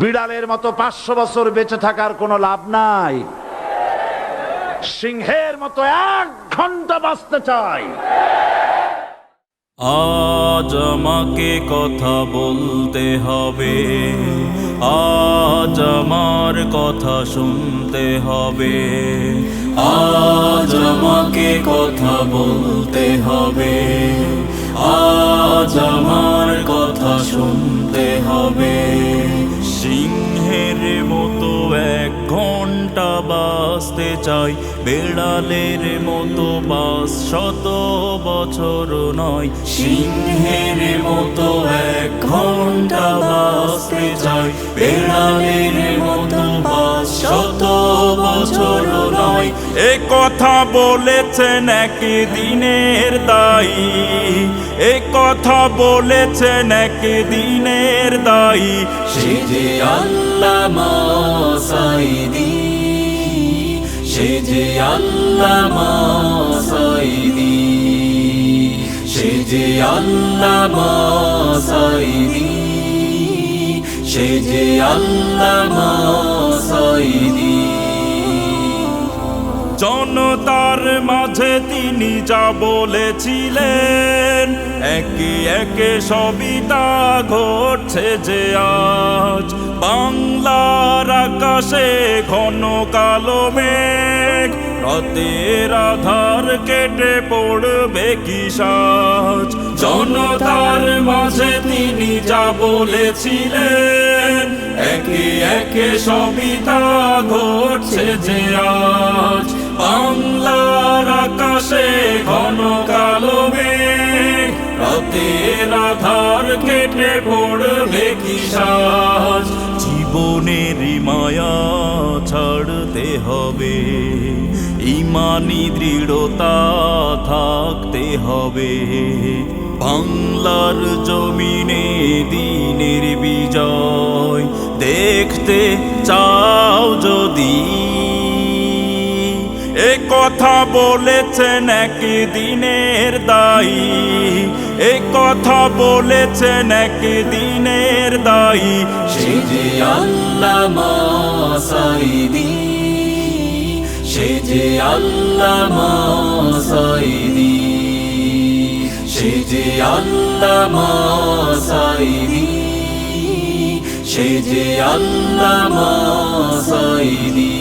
বিড়ালের মতো 500 বছর বেঁচে থাকার কোনো লাভ নাই। সিংহের মতো 1 ঘন্টা বাঁচতে চাই। আজ আমাকে কথা বলতে হবে, আজ আমার কথা শুনতে হবে, আজ আমাকে কথা বলতে হবে, আজ আমার কথা শুনতে হবে। সিংহের মতো 1 ঘন্টা বাঁচতে চাই, বেড়ালের মতো 500 বছর নয়। সিংহের মতো 1 ঘন্টা বাঁচতে চাই, বেড়ালের মতো 500 বছর নয়। এ কথা বলেছেন একদিনের দায়ী, এ কথা বলেছেন একদিনের দায়ী। সে যে আল্লামা সাঈদী, সে যে আল্লামা সাঈদী, সে যে আল্লামা সাঈদী, সে যে আল্লামা সাঈদী। জনতার মাঝে তিনি যা বলেছিলেন, একে একে সবই তা ঘটছে যে আজ। বাংলার আকাশে ঘন কালো মেঘ, রাতের আধার কেটে পড়বে কি সাজ। জনতার মাঝে তিনি যা বলেছিলেন, একে একে সবই তা ঘটছে যে আজ। বাংলার আকাশে ঘন কালো মেঘ, রাতের আধার কেটে পড়বে কি সাজ। জীবনের মায়া ছাড়তে হবে, ঈমানি দৃঢ়তা থাকতে হবে। বাংলার জমিনে দিনের বিজয় দেখতে চাও যদি, এ কথা বলেছেন একদিনের দায়ী, এ কথা বলেছেন একদিনের দায়ী। সে যে আল্লামা সাঈদী, সে যে আল্লামা সাঈদী, সে যে আল্লামা সাঈদী, সে যে আল্লামা সাঈদী।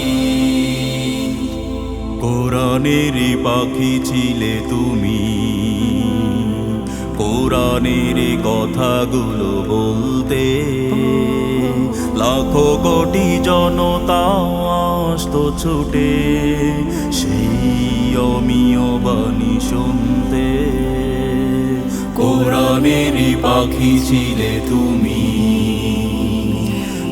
কোরআনের পাখি ছিলে তুমি, কোরআনের কথাগুলো বলতে লাখো কোটি জনতা আসতো ছুটে সেই অমীয় বাণী শুনতে। কোরআনের পাখি ছিলে তুমি,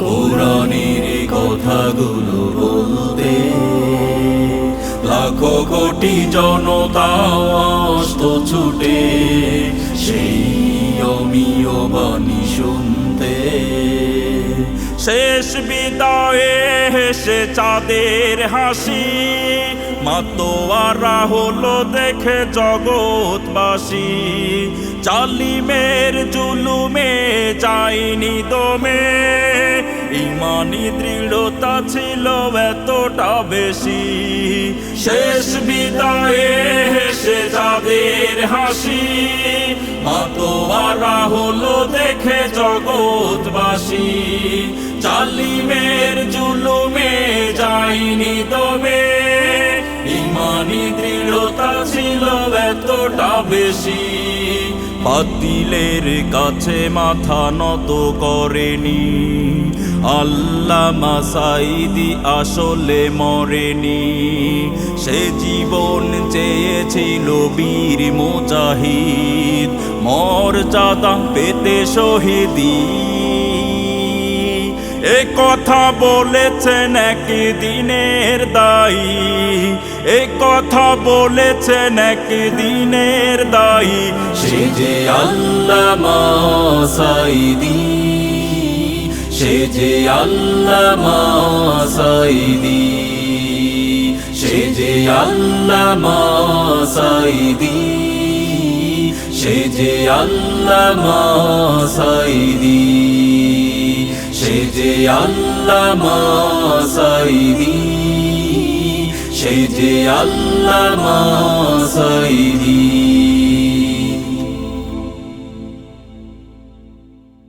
কোরআনের কথাগুলো বলতে লাখো কোটি জনতা আসতো ছুটে সেই অমীয় বাণী শুনতে। শেষ বিদায়ে হেসে চাঁদের হাসি, মাতোয়ারা হলো দেখে জগৎবাসী। জালিমের জুলুমে যায়নি দমে, ঈমানি দৃঢ়তা ছিল এতটা বেশি। শেষ বিদায়ে হেসে যাদের হাসি, মাতোয়ারা হলো দেখে জগৎবাসী। জালিমের জুলুমে যায়নি দমে, ঈমানি দৃঢ়তা ছিল এতটা বেশি। বাতিলের কাছে মাথা নত করেনি, আল্লামা সাঈদী আসলে মরেনি। সে জীবন চেয়েছিল বীর মুজাহিদ, মর্যাদা পেতে শহীদি। এ কথা বলেছেন একদিনের দায়ী, এ কথা বলেছেন একদিনের দায়ী। সে যে আল্লামা সাঈদী, সে যে আল্লামা সাঈদী, সে যে আল্লামা সাঈদী, সে যে আল্লামা সাঈদী, সে সে যে আল্লামা সাঈদী, সে যে আল্লামা সাঈদী।